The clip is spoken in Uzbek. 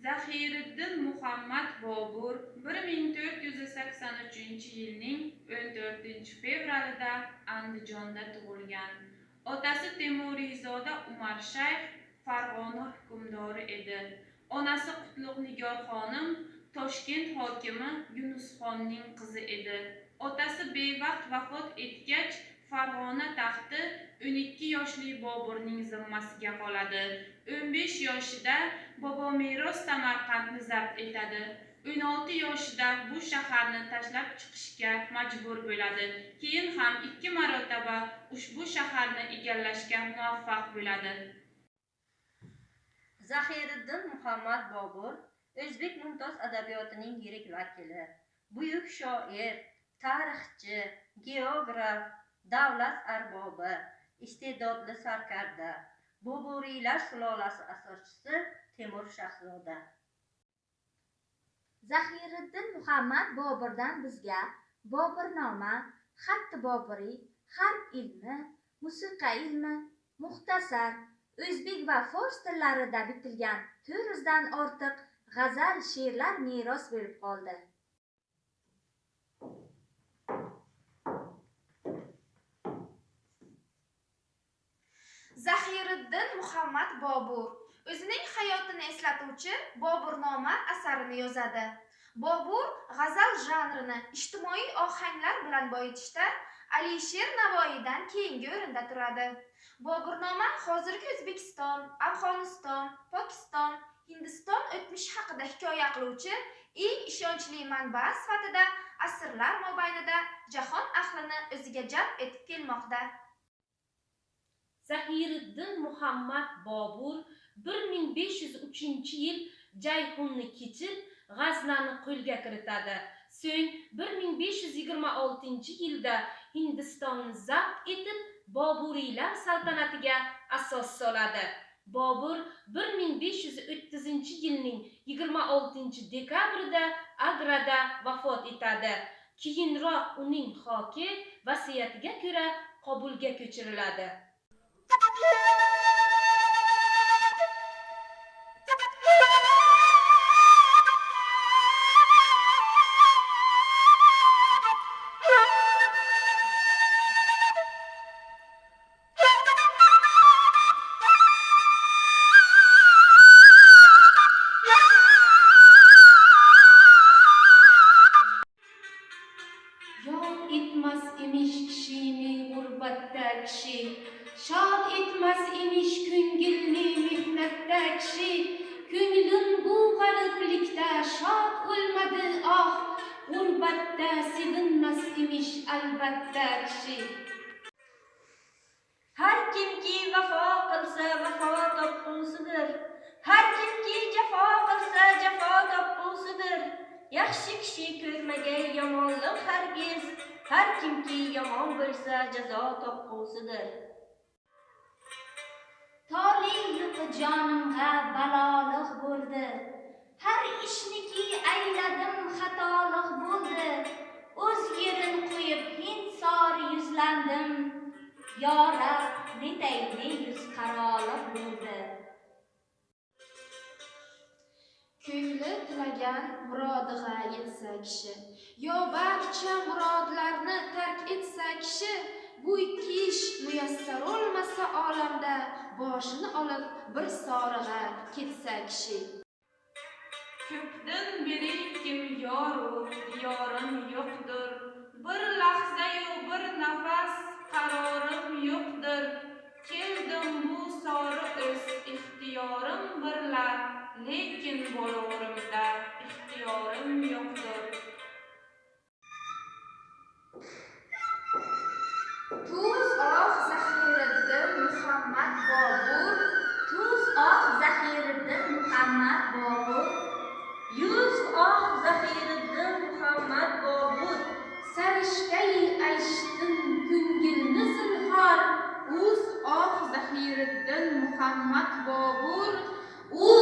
Zahiriddin Muhammad Bobur 1483-yilning 14-fevralida Andijonda tug'ilgan. Otasi Temuriyzoda Umarshayx Farg'ona hukmdori edi. Onasi Qutlug' Nigor xonim Toshkent hokimi Yunusxonning qizi edi. Otasi bevaqt vafot etgach, Farg'ona taxti 12 yoshli Boburning zimmasiga qoladi. 15 yoshida Bobomiros Samarqandni zabt etadi. 16 yoshida bu shaharni tashlab chiqishga majbur bo'ladi. Keyin ham 2 marotaba ushbu shaharni egallashga muvaffaq bo'ladi. Zahiriddin Muhammad Bobur o'zbek mumtoz adabiyotining yirik vakili, buyuk shoir, tarixchi, geograf, davlat arbobi, iste'dodli sarkarda, Boburiylar sulolasi asoschisi Temur Shahzoda. Zahiriddin Muhammad Boburdan bizga Boburnoma, xatti Boburiy, harf ilmi, musiqa ilmi, muxtasar, o'zbek va fors tillarida bitilgan 400 dan ortiq g'azal, she'rlar meros bo'lib qoldi. Zahiriddin Muhammad Bobur o'zining hayotini eslatuvchi Boburnoma asarini yozadi. Bobur g'azal janrini ijtimoiy ohanglar bilan boyitishda Alisher Navoiydan keyingi o'rinda turadi. Boburnoma hozirgi O'zbekiston, Afg'oniston, Pokiston, Hindiston o'tmishi haqida hikoya qiluvchi eng ishonchli manba sifatida asrlar mobaynida jahon ahlini o'ziga jalb etib kelmoqda. Zahiriddin Muhammad Bobur 1503-yil Jayhunni kechib, G'aznani qo'lga kiritadi. So'ng 1526-yilda Hindistonni zabt etib, Boburiylar saltanatiga asos soladi. Bobur 1530-yilning 26-dekabrida Agrada vafot etadi. Keyinroq uning xoki vasiyatiga ko'ra Qobulga ko'chiriladi. Yod etmas emish kishini g'urbatda kishi, shod etmas emish ko'ngilli mehnatda kishi. Ko'nglim bu g'ariblikda shod o'lmadi oh, g'urbatda sevinmas emish albatta kishi. Har kimki vafo qilsa vafo topqusidir, har kimki jafo qilsa jafo topqusidir. Yaxshi kishi ko'rmagay yomonlik hargiz, har kimki yomon bo'lsa jazo topqusidir. Toling yuqi jonimga baloliq bo'ldi, har ishniki ayladim xatoliq bo'ldi. O'z yerin qo'yib hind sori yuzlandim, yo Rab, netayli yuz qaroliq bo'ldi. Ko'ngli tilagan murodiga yetsa kishi, yo barcha murodlarni tark etsa kishi, bu ikki ish muyassar olmasa olamda, boshini olib bir sorig'a ketsa kishi. Ko'pdan beri kim yoru yorim yo'qdir, bir lahzayu bir nafas qarorim yo'qdir. Keldim bu sori o'z ixtiyorim birlar, lekin bolorimda ixtiyorim yo'qdir. Tuz oq Zahiriddin Muhammad Bobur, Tuz oq Zahiriddin Muhammad Bobur, Yuz oq Zahiriddin Muhammad Bobur. Sarishtai ayshdim ko'ngilni zinhor, uz oq Zahiriddin Muhammad Bobur, uz